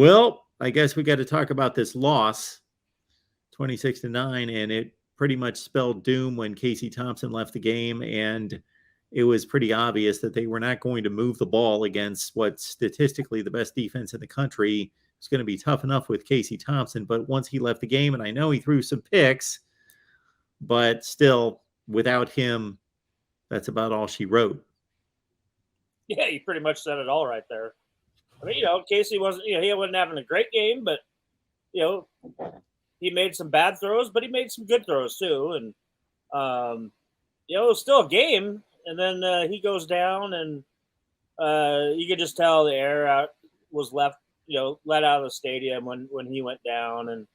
Well, I guess we got to talk about this loss, 26-9, and it pretty much spelled doom when Casey Thompson left the game, and it was pretty obvious that they were not going to move the ball against what's statistically the best defense in the country. It's going to be tough enough with Casey Thompson, but once he left the game, and I know he threw some picks, but still, without him, that's about all she wrote. Yeah, you pretty much said it all right there. I mean, Casey wasn't, he wasn't having a great game, but, he made some bad throws, but he made some good throws too. And, it was still a game. And then he goes down, and you could just tell the air out was let out of the stadium when he went down. And,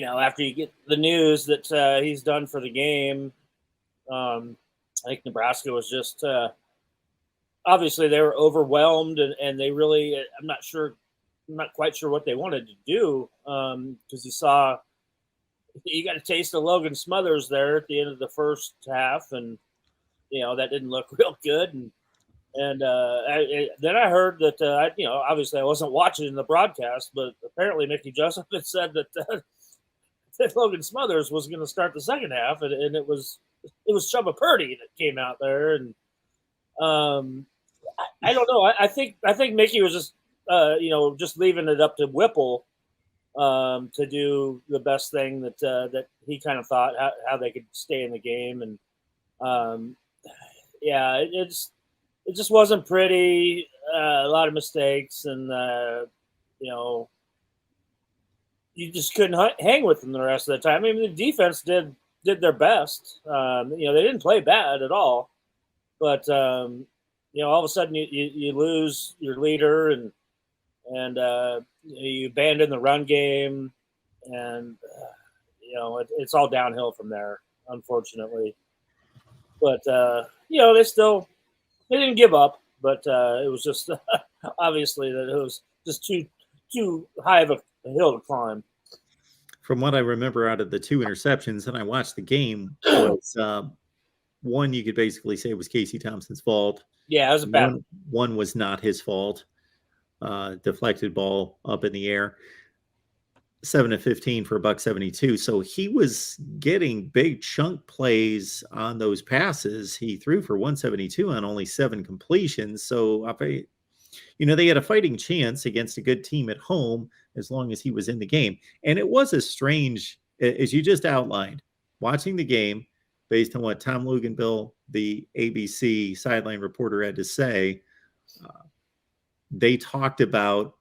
after you get the news that he's done for the game, I think Nebraska was just obviously they were overwhelmed, and they really, I'm not quite sure what they wanted to do, because you got a taste of Logan Smothers there at the end of the first half, and that didn't look real good. And then I heard that obviously I wasn't watching the broadcast, but apparently Mickey Joseph had said that that Logan Smothers was going to start the second half, and it was Chubba Purdy that came out there, and I don't know. I think Mickey was just just leaving it up to Whipple to do the best thing that he kind of thought how they could stay in the game, and it just wasn't pretty. A lot of mistakes, and you just couldn't hang with them the rest of the time. I mean, the defense did their best. They didn't play bad at all, but all of a sudden you lose your leader, and you abandon the run game, and it's all downhill from there, unfortunately. But they didn't give up, but it was just obviously that it was just too high of a hill to climb. From what I remember out of the two interceptions, and I watched the game, was one you could basically say was Casey Thompson's fault. Yeah, it was a bad one was not his fault. Deflected ball up in the air. 7-15 for $172. So he was getting big chunk plays on those passes. He threw for 172 on only 7 completions. So they had a fighting chance against a good team at home as long as he was in the game. And it was as strange as you just outlined, watching the game based on what Tom Luganville, the ABC sideline reporter, had to say. They talked about,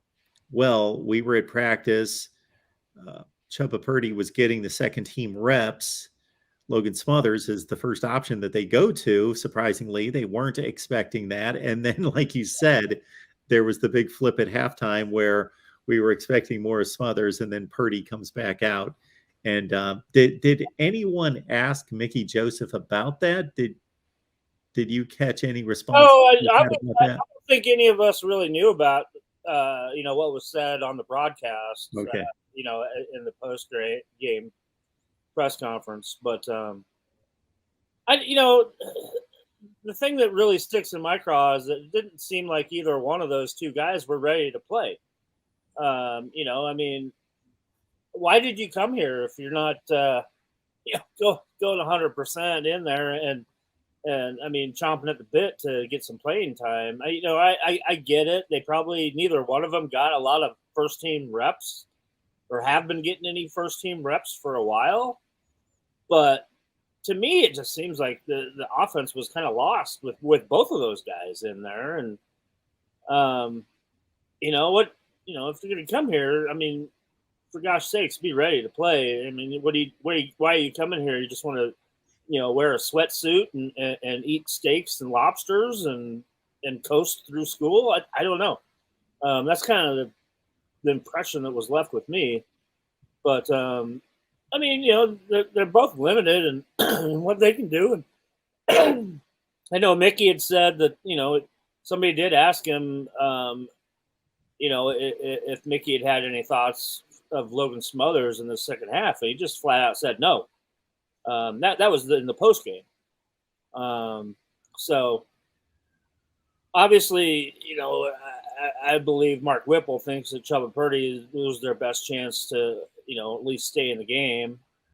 we were at practice. Chubba Purdy was getting the second team reps. Logan Smothers is the first option that they go to. Surprisingly, they weren't expecting that. And then, like you said, there was the big flip at halftime where we were expecting more of Smothers, and then Purdy comes back out. And did anyone ask Mickey Joseph about that? Did you catch any response? Oh, I don't think any of us really knew about what was said on the broadcast. Okay. In the post-game press conference. But, the thing that really sticks in my craw is that it didn't seem like either one of those two guys were ready to play. I mean, why did you come here if you're not, going 100% in there and I mean, chomping at the bit to get some playing time? I get it. They probably, neither one of them got a lot of first team reps, or have been getting any first team reps for a while. But to me, it just seems like the offense was kind of lost with both of those guys in there. And, if you're going to come here, I mean, for gosh sakes, be ready to play. I mean, why are you coming here? You just want to, wear a sweatsuit and eat steaks and lobsters and coast through school? I don't know. That's kind of the impression that was left with me. But I mean, they're both limited in what they can do. And I know Mickey had said that somebody did ask him if Mickey had any thoughts of Logan Smothers in the second half, and he just flat out said no. That was in the post game. So obviously, I believe Mark Whipple thinks that Chuba Purdy was their best chance to, at least stay in the game.